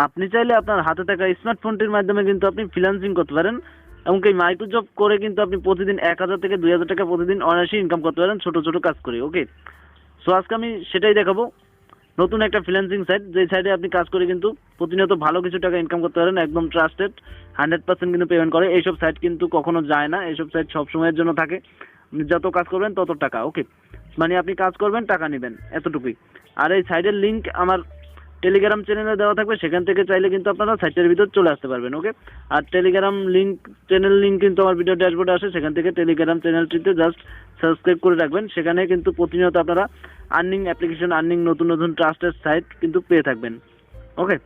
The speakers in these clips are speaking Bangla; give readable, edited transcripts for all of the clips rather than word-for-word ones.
আপনি চাইলে আপনার হাতে থাকা স্মার্টফোনটির মাধ্যমে কিন্তু আপনি ফ্রিল্যান্সিং করতে পারেন, এমনকি মাইক্রো জব করে কিন্তু আপনি প্রতিদিন 1000 থেকে 2000 টাকা প্রতিদিন অনায়াসে ইনকাম করতে পারেন ছোট ছোট কাজ করে। ওকে, সো আজকে আমি সেটাই দেখাবো, নতুন একটা ফ্রিল্যান্সিং সাইট, যে সাইটে আপনি কাজ করে কিন্তু প্রতিনিয়ত ভালো কিছু টাকা ইনকাম করতে পারেন, একদম ট্রাস্টেড, 100% কিন্তু পেমেন্ট করে। এইসব সাইট কিন্তু কখনো যায় না, এইসব সাইট সবসময়ের জন্য থাকে, যত কাজ করবেন তত টাকা। ওকে, মানে আপনি কাজ করবেন টাকা নেবেন, এতটুকুই। আর এই সাইটের লিঙ্ক আমার টেলিগ্রাম চ্যানেলে দেওয়া থাকবে, সেখান থেকে চাইলে কিন্তু আপনারা সাইটের ভিতর চলে আসতে পারবেন। ওকে, আর টেলিগ্রাম লিঙ্ক, চ্যানেল লিঙ্ক কিন্তু আমার ভিডিও ড্যাশবোর্ডে আসে, সেখান থেকে টেলিগ্রাম চ্যানেলটিতে জাস্ট সাবস্ক্রাইব করে রাখবেন, সেখানে কিন্তু প্রতিনিয়ত আপনারা আর্নিং অ্যাপ্লিকেশন, আর্নিং নতুন নতুন ট্রাস্টেড সাইট কিন্তু পেয়ে থাকবেন। ওকে,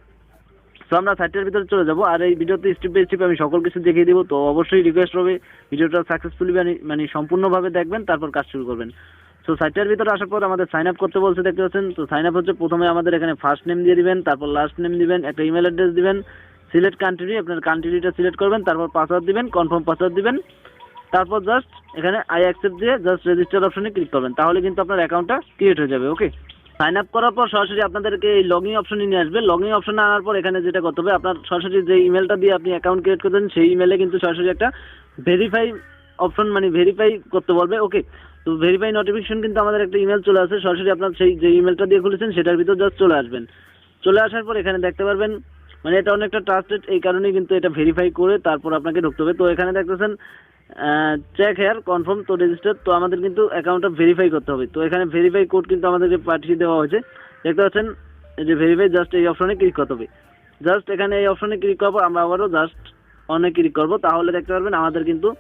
তো আমরা সাইটের ভিতরে চলে যাব, আর এই ভিডিওতে স্টেপ বাই স্টেপ আমি সকল কিছু দেখিয়ে দিব। তো অবশ্যই রিকোয়েস্ট হবে ভিডিওটা সাকসেসফুলি মানে সম্পূর্ণভাবে দেখবেন, তারপর কাজ শুরু করবেন। সো সাইটের ভিতরে আসার পর আমাদের সাইন আপ করতে বলছে, দেখতে পাচ্ছেন। তো সাইন আপ হচ্ছে, প্রথমে আমাদের এখানে ফার্স্ট নেম দিয়ে দিবেন, তারপর লাস্ট নেম দিবেন, একটা ইমেল অ্যাড্রেস দিবেন, সিলেক্ট কান্ট্রি, আপনার কান্ট্রিটা সিলেক্ট করবেন, তারপর পাসওয়ার্ড দিবেন, কনফার্ম পাসওয়ার্ড দিবেন, তারপর জাস্ট এখানে আই অ্যাকসেপ্ট দিয়ে জাস্ট রেজিস্টার অপশনে ক্লিক করবেন, তাহলে কিন্তু আপনার অ্যাকাউন্টটা ক্রিয়েট হয়ে যাবে। ওকে, সাইন আপ করার পর সরাসরি আপনাদেরকে এই লগইন অপশনে নিয়ে আসবে। লগইন অপশনে আনার পর এখানে যেটা করতে হবে, আপনার সরাসরি যে ইমেলটা দিয়ে আপনি অ্যাকাউন্ট ক্রিয়েট করবেন, সেই ইমেলে কিন্তু সরাসরি একটা ভেরিফাই অপশন, মানে ভেরিফাই করতে বলবে। ওকে, তো ভেরিফাই নোটিফিকেশন কিন্তু আমাদের একটা ইমেল চলে আসে, সরাসরি আপনার সেই যে ইমেলটা দিয়ে খুলেছেন সেটার ভিতর জাস্ট চলে আসবেন। চলে আসার পর এখানে দেখতে পারবেন, মানে এটা অনেকটা ট্রাস্টেড, এই কারণেই কিন্তু এটা ভেরিফাই করে তারপর আপনাকে ঢুকতে হবে। তো এখানে দেখতেছেন চেক হেয়ার কনফার্ম, তো রেজিস্টার, তো আমাদের কিন্তু অ্যাকাউন্টটা ভেরিফাই করতে হবে। তো এখানে ভেরিফাই কোড কিন্তু আমাদেরকে পাঠিয়ে দেওয়া হয়েছে, দেখতে পাচ্ছেন এই যে ভেরিফাই, জাস্ট এই অপশনে ক্লিক করতে হবে। জাস্ট এখানে এই অপশনে ক্লিক করবো, আমরা আবারও জাস্ট অনে ক্লিক করবো, তাহলে দেখতে পারবেন আমাদের কিন্তু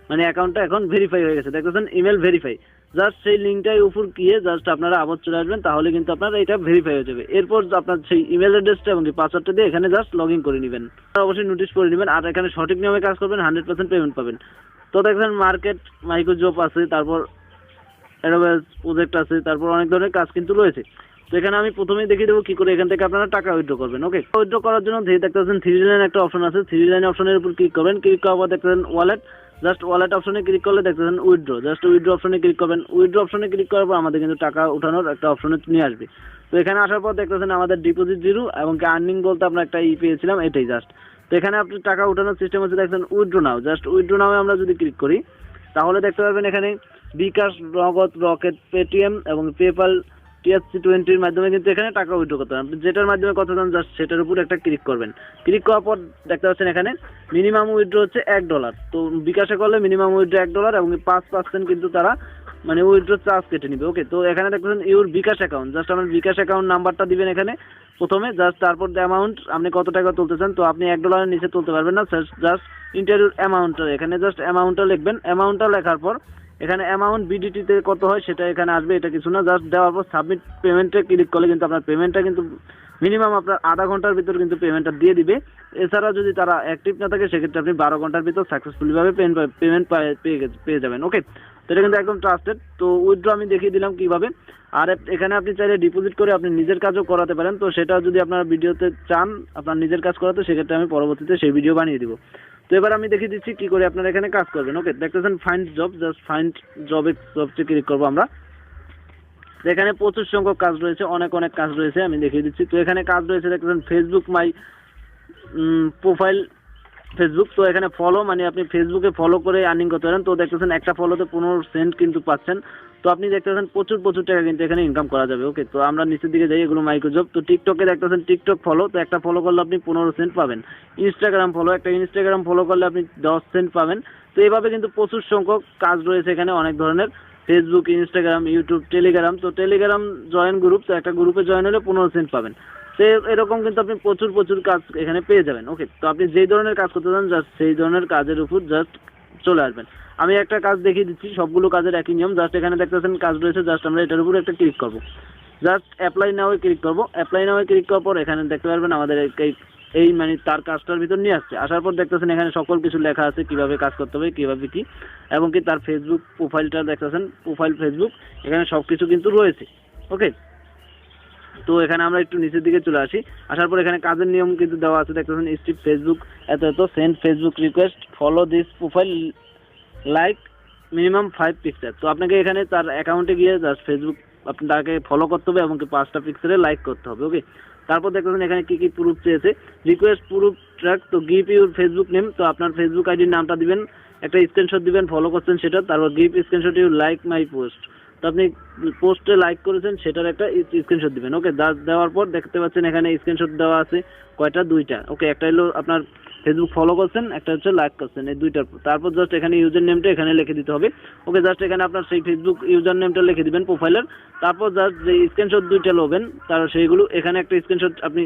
মানে অ্যাকাউন্টটা এখন ভেরিফাই হয়ে গেছে, দেখতেছেন ইমেল ভেরিফাই। জাস্ট সেই লিঙ্কটাই উপর গিয়ে জাস্ট আপনারা আবার চলে আসবেন, তাহলে কিন্তু আপনার এটা ভেরিফাই হয়ে যাবে। এরপর আপনার সেই ইমেল অ্যাড্রেসটা এবং পাসওয়ার্ডটা দিয়ে এখানে জাস্ট লগ ইন করে নেবেন, অবশ্যই নোটিশ করে নেবেন, আর এখানে সঠিক নিয়মে কাজ করবেন, 100% পেমেন্ট পাবেন। তো দেখেন মার্কেট, মাইক্রো জব আছে, তারপর অ্যাডোবেস প্রজেক্ট আছে, তারপর অনেক ধরনের কাজ কিন্তু রয়েছে। তো এখানে আমি প্রথমেই দেখিয়ে দেবো কি করে এখান থেকে আপনারা টাকা উইথড্র করবেন। ওকে, উইথড্র করার জন্য দেখতে পাচ্ছেন 3 লাইন একটা অপশন আছে, 3 লাইন অপশনের উপর ক্লিক করবেন, ক্লিক করার পর দেখতেছেন ওয়ালেট, জাস্ট ওয়ালেট অপশনে ক্লিক করলে দেখতেছেন উইথড্র, জাস্ট উইথড্র অপশনে ক্লিক করবেন। উইথড্র অপশনে ক্লিক করার পর আমাদের কিন্তু টাকা উঠানোর একটা অপশনে নিয়ে আসবে। তো এখানে আসার পর দেখতেছেন আমাদের ডিপোজিট 0 এবং আর্নিং বলতে আমরা একটা পেয়েছিলাম, এটাই জাস্ট। তো এখানে আপনি টাকা উঠানোর সিস্টেম হচ্ছে, দেখছেন উইথড্র নাও, জাস্ট উইথড্র নাও আমরা যদি ক্লিক করি তাহলে দেখতে পারবেন এখানে বিকাশ, নগদ, রকেট, পেটিএম এবং পেপাল, TSC20 মাধ্যমে কিন্তু এখানে টাকা উইথড্র করতে পারেন। আপনি যেটার মাধ্যমে কত চান জাস্ট সেটার উপর একটা ক্লিক করবেন। ক্লিক করার পর দেখতে পাচ্ছেন এখানে মিনিমাম উইথড্র হচ্ছে $1। তো বিকাশে করলে মিনিমাম উইথড্র $1 এবং 5% কিন্তু তারা মানে উইথড্র চার্জ কেটে নিবে। ওকে, তো এখানে দেখবেন ইউর বিকাশ অ্যাকাউন্ট, জাস্ট আমার বিকাশ অ্যাকাউন্ট নাম্বারটা দিবেন এখানে প্রথমে, জাস্ট তারপর অ্যামাউন্ট আপনি কত টাকা তুলতে চান। তো আপনি $1 নিচে তুলতে পারবেন না, জাস্ট ইন্টারভিউর অ্যামাউন্টটা এখানে জাস্ট অ্যামাউন্টটা লিখবেন। অ্যামাউন্টটা লেখার পর এখানে অ্যামাউন্ট বিডিটিতে কত হয় সেটা এখানে আসবে, এটা কিছু না, জাস্ট দেওয়ার পর সাবমিট পেমেন্টে ক্লিক করলে কিন্তু আপনার পেমেন্টটা কিন্তু মিনিমাম আপনার আধা ঘন্টার ভিতর কিন্তু পেমেন্টটা দিয়ে দিবে। এছাড়া যদি তারা অ্যাক্টিভ না থাকে সেক্ষেত্রে আপনি 12 ঘন্টার ভিতর সাকসেসফুলি ভাবে পেমেন্ট পেয়ে যাবেন। ওকে, তো এটা কিন্তু একদম ট্রাস্টেড। তো উইথড্র আমি দেখিয়ে দিলাম কিভাবে। আর এখানে আপনি চাইলে ডিপোজিট করে আপনি নিজের কাজও করাতে পারেন, তো সেটা যদি আপনার ভিডিওতে চান আপনার নিজের কাজ করাতে, সেক্ষেত্রে আমি পরবর্তীতে সেই ভিডিও বানিয়ে দিব। তো এবার আমি দেখিয়ে দিচ্ছি কি করে আপনারা এখানে কাজ করবেন। ওকে, দেখতেছেন ফাইন্ড জব, জাস্ট ফাইন্ড জবে ক্লিক করবো আমরা। এখানে প্রচুর সংখ্যক কাজ রয়েছে, অনেক অনেক কাজ রয়েছে, আমি দেখিয়ে দিচ্ছি। তো এখানে কাজ রয়েছে, দেখতেছেন ফেসবুক মাই প্রোফাইল ফেসবুক। তো এখানে ফলো, মানে আপনি ফেসবুকে ফলো করে আর্নিং করতে পারেন। তো দেখতেছেন একটা ফলোতে 15 সেন্ট কিন্তু পাচ্ছেন। তো আপনি দেখতেছেন প্রচুর টাকা কিন্তু এখানে ইনকাম করা যাবে। ওকে, তো আমরা নিচের দিকে যাই, এগুলো মাইক্রো জব। তো টিকটকে দেখতেছেন টিকটক ফলো, তো একটা ফলো করলে আপনি 15 সেন্ট পাবেন। ইনস্টাগ্রাম ফলো, একটা ইনস্টাগ্রাম ফলো করলে আপনি 10 সেন্ট পাবেন। তো এইভাবে কিন্তু প্রচুর সংখ্যক কাজ রয়েছে এখানে, অনেক ধরনের, ফেসবুক, ইনস্টাগ্রাম, ইউটিউব, টেলিগ্রাম। তো টেলিগ্রাম জয়েন গ্রুপ, তো একটা গ্রুপে জয়েন হলে 15 সেন্ট পাবেন। তো এরকম কিন্তু আপনি প্রচুর কাজ এখানে পেয়ে যাবেন। ওকে, তো আপনি যেই ধরনের কাজ করতে চান জাস্ট সেই ধরনের কাজের উপর জাস্ট চলে আসবেন। আমি একটা কাজ দেখিয়ে দিচ্ছি, সবগুলো কাজের একই নিয়ম। জাস্ট এখানে দেখতেছেন কাজ রয়েছে, জাস্ট আমরা এটার উপর একটা ক্লিক করব, জাস্ট অ্যাপ্লাই নাও ক্লিক করব। অ্যাপ্লাই নাও ক্লিক করার পর এখানে দেখতে পারবেন আমাদের এই মানে তার কাজটার ভিতর নিয়ে আসছে। আসার পর দেখতেছেন এখানে সকল কিছু লেখা আছে, কিভাবে কাজ করতে হবে, কিভাবে কি, এবং কি তার ফেসবুক প্রোফাইলটা দেখতেছেন, প্রোফাইল ফেসবুক, এখানে সবকিছু কিন্তু রয়েছে। ওকে, তো এখানে আমরা একটু নিচের দিকে চলে আসি। আসার পর এখানে কাজের নিয়ম কিন্তু দেওয়া আছে, দেখতেছেন স্ট্রিপ ফেসবুক এত send Facebook request, follow this profile, like minimum 5 pixel. তো আপনাকে এখানে তার অ্যাকাউন্টে গিয়ে জাস্ট ফেসবুক আপনি তাকে ফলো করতে হবে এবং কি 5টা পিক্সেলে লাইক করতে হবে। ওকে, তারপর দেখতেছেন এখানে কি কি প্রুফ চেয়েছে, রিকোয়েস্ট প্রুফ ট্র্যাক, তো গিভ ইউর ফেসবুক নেম, তো আপনার ফেসবুক আইডির নামটা দিবেন, একটা স্ক্রিনশট দিবেন, ফলো করছেন সেটা, তারপর give screenshot you like my post, তো আপনি পোস্টে লাইক করেছেন সেটার একটা স্ক্রিনশট দিবেন। ওকে, দেওয়ার পর দেখতে পাচ্ছেন এখানে স্ক্রিনশট দেওয়া আছে কয়টা, 2টা। ওকে, একটা হলো আপনার ফেসবুক ফলো করছেন, একটা হচ্ছে লাইক করছেন, এই 2টার। তারপর জাস্ট এখানে ইউজার নেমটা এখানে লিখে দিতে হবে। ওকে, জাস্ট এখানে আপনার সেই ফেসবুক ইউজার নেমটা লিখে দিবেন প্রোফাইলের। তারপর জাস্ট যে স্ক্রিনশট 2টা লবেন, তার সেইগুলো এখানে একটা স্ক্রিনশট আপনি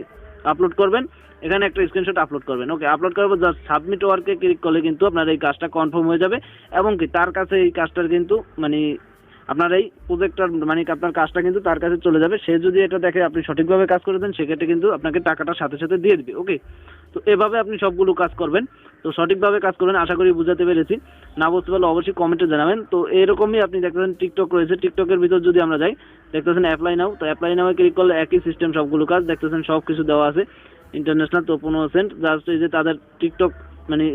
আপলোড করবেন, এখানে একটা স্ক্রিনশট আপলোড করবেন। ওকে, আপলোড করার পর জাস্ট সাবমিট ওয়ার্কে ক্লিক করলে কিন্তু আপনার এই কাজটা কনফার্ম হয়ে যাবে, এবং কি তার কাছে এই কাজটার কিন্তু মানে আপনার এই প্রজেক্টটার মানে আপনার কাজটা কিন্তু তার কাছে চলে যাবে। সে যদি এটা দেখে আপনি সঠিকভাবে কাজ করেছেন, সেক্ষেত্রে কিন্তু আপনাকে টাকাটা সাথে সাথে দিয়ে দিবে। ওকে, তো এভাবে আপনি সবগুলো কাজ করবেন, তো সঠিকভাবে কাজ করবেন, আশা করি বুঝাতে পেরেছি। না বুঝতে পারলে অবশ্যই কমেন্টে জানাবেন। তো এরকমই আপনি দেখতেছেন টিকটক রয়েছে, টিকটকের ভিতর যদি আমরা যাই, দেখতেছেন অ্যাপ্লাই নাও, তো অ্যাপ্লাই নাও ক্লিক করলে একই সিস্টেম, সবগুলো কাজ দেখতেছেন, সব কিছু দেওয়া আছে। ইন্টারন্যাশনাল তো 15 সেন্ট, জাস্ট এই যে তাদের টিকটক মানে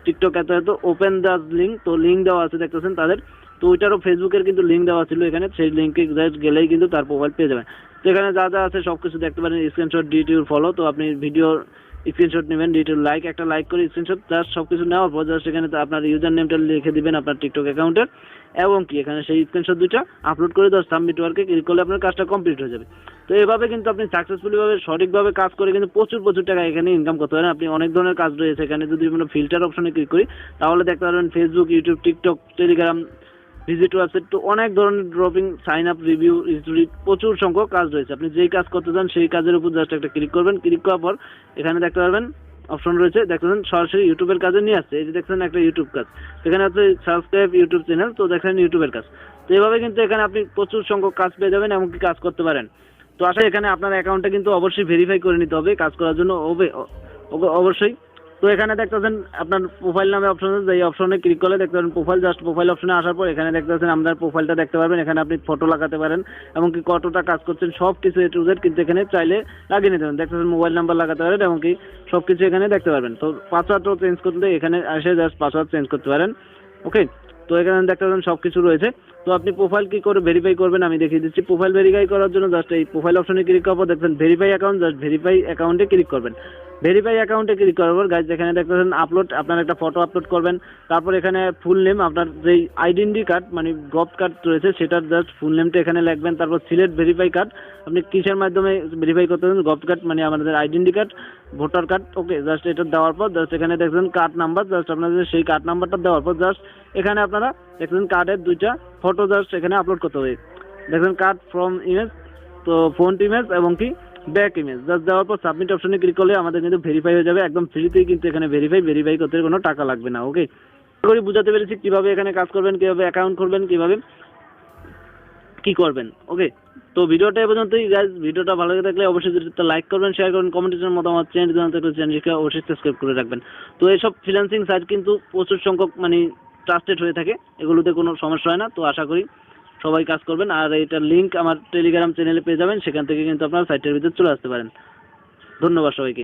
টিকটক এত এত ওপেন দ্য লিঙ্ক, তো লিঙ্ক দেওয়া আছে দেখতেছেন তাদের, তো ওইটারও ফেসবুকের কিন্তু লিঙ্ক দেওয়া ছিল এখানে, সেই লিঙ্কে গেলেই কিন্তু তার প্রোফাইল পেয়ে যাবেন। তো এখানে যা যা আছে সব কিছু দেখতে পারেন, স্ক্রিনশট, ডিটিউর ফলো, তো আপনি ভিডিওর স্ক্রিনশট নেবেন, ডিটিউর লাইক, একটা লাইক করে স্ক্রিনশট, জাস্ট সব কিছু নেওয়ার পর জাস্ট এখানে আপনার ইউজার নেমটা লিখে দিবেন আপনার টিকটক অ্যাকাউন্টের, এবং কি এখানে সেই স্ক্রিনশট 2টা আপলোড করে জাস্ট সাবমিট ওয়ার্কে ক্লিক করলে আপনার কাজটা কমপ্লিট হয়ে যাবে। তো এভাবে কিন্তু আপনি সাকসেসফুলি ভাবে সঠিকভাবে কাজ করে কিন্তু প্রচুর প্রচুর টাকা এখানে ইনকাম করতে পারেন। আপনি অনেক ধরনের কাজ রয়েছে এখানে, যদি আমরা ফিল্টার অপশনে ক্লিক করি তাহলে দেখতে পারবেন Facebook, YouTube, TikTok, Telegram, visit website, তো অনেক ধরনের dropping, sign up, review, history, প্রচুর সংখ্যক কাজ রয়েছে। আপনি যেই কাজ করতে চান সেই কাজের উপর জাস্ট একটা ক্লিক করবেন, ক্লিক করার পর এখানে দেখতে পারবেন অপশন রয়েছে, দেখতেছেন সরাসরি ইউটিউবের কাজে নিয়ে আসছে। এই যে দেখছেন একটা ইউটিউব কাজ, এখানে হচ্ছে সাবস্ক্রাইব ইউটিউব চ্যানেল, তো দেখেন ইউটিউবের কাজ। তো এভাবে কিন্তু এখানে আপনি প্রচুর সংখ্যক কাজ পেয়ে যাবেন, এমনকি কাজ করতে পারেন। তো আসলে এখানে আপনার অ্যাকাউন্টটা কিন্তু অবশ্যই ভেরিফাই করে নিতে হবে কাজ করার জন্য, অবশ্যই। তো এখানে দেখতেছেন আপনার প্রোফাইল নামে অপশন আছে, এই অপশনে ক্লিক করলে দেখতে পারেন প্রোফাইল, জাস্ট প্রোফাইল অপশনে আসার পর এখানে দেখতেছেন আপনার প্রোফাইলটা দেখতে পারবেন, এখানে আপনি ফটো লাগাতে পারেন, এমনকি কতটা কাজ করছেন সব কিছু এ টু জেড কিন্তু এখানে চাইলে লাগিয়ে নিতে পারেন। দেখতেছেন মোবাইল নাম্বার লাগাতে পারেন, এমনকি সব কিছু এখানে দেখতে পারবেন। তো পাসওয়ার্ডও চেঞ্জ করতে এখানে এসে জাস্ট পাসওয়ার্ড চেঞ্জ করতে পারেন। ওকে, তো এখানে দেখতে পারেন সব কিছু রয়েছে। তো আপনি প্রোফাইল কি করে ভেরিফাই করবেন আমি দেখিয়ে দিচ্ছি। প্রোফাইল ভেরিফাই করার জন্য জাস্ট এই প্রোফাইল অপশনে ক্লিক করার পর দেখবেন ভেরিফাই অ্যাকাউন্ট, জাস্ট ভেরিফাই অ্যাকাউন্টে ক্লিক করবেন। ভেরিফাই অ্যাকাউন্টে ক্লিক করার পর গাইজ এখানে দেখতেছেন আপলোড, আপনার একটা ফটো আপলোড করবেন, তারপর এখানে ফুল নেম, আপনার যেই আইডেন্টি কার্ড মানে গভ কার্ড রয়েছে সেটার জাস্ট ফুল নেমটা এখানে লিখবেন, তারপর সিলেক্ট ভেরিফাই কার্ড, আপনি কিসের মাধ্যমে ভেরিফাই করতে চান, গভ কার্ড মানে আমাদের আইডেন্টি কার্ড, ভোটার কার্ড। ওকে, জাস্ট এটা দেওয়ার পর জাস্ট এখানে দেখবেন কার্ড নাম্বার, জাস্ট আপনাদের সেই কার্ড নাম্বারটা দেওয়ার পর জাস্ট এখানে আপনারা দেখবেন কার্ডের 2টা ফটো জাস্ট এখানে আপলোড করতে হবে। দেখবেন কার্ড ফ্রম ইমেজ, তো ফ্রন্ট ইমেজ এবং কি ব্যাক ইমেজ, জাস্ট দেওয়ার পর সাবমিট অপশনে ক্লিক করলে আমাদের কিন্তু ভেরিফাই হয়ে যাবে, একদম ফ্রিতেই কিন্তু এখানে ভেরিফাই করতে কোনো টাকা লাগবে না। ওকে, করে বুঝাতে পেরেছি কিভাবে এখানে কাজ করবেন, কিভাবে অ্যাকাউন্ট করবেন, কিভাবে কি করবেন। ওকে, তো ভিডিওটা এ পর্যন্তই গাইজ। ভিডিওটা ভালো লাগে থাকলে অবশ্যই একটা লাইক করবেন, শেয়ার করবেন, কমেন্টের মতামত, চ্যানেল জানাতে থাকলে চ্যানেলকে অবশ্যই সাবস্ক্রাইব করে রাখবেন। তো এইসব ফ্রিল্যান্সিং সাইট কিন্তু প্রচুর সংখ্যক মানে ট্রাস্টেড হয়ে থাকে, এগুলোতে কোনো সমস্যা হয় না। তো আশা করি সবাই কাজ করবেন, আর এটার লিঙ্ক আমার টেলিগ্রাম চ্যানেলে পেয়ে যাবেন, সেখান থেকে কিন্তু আপনার সাইটের ভিতরে চলে আসতে পারেন। ধন্যবাদ সবাইকে।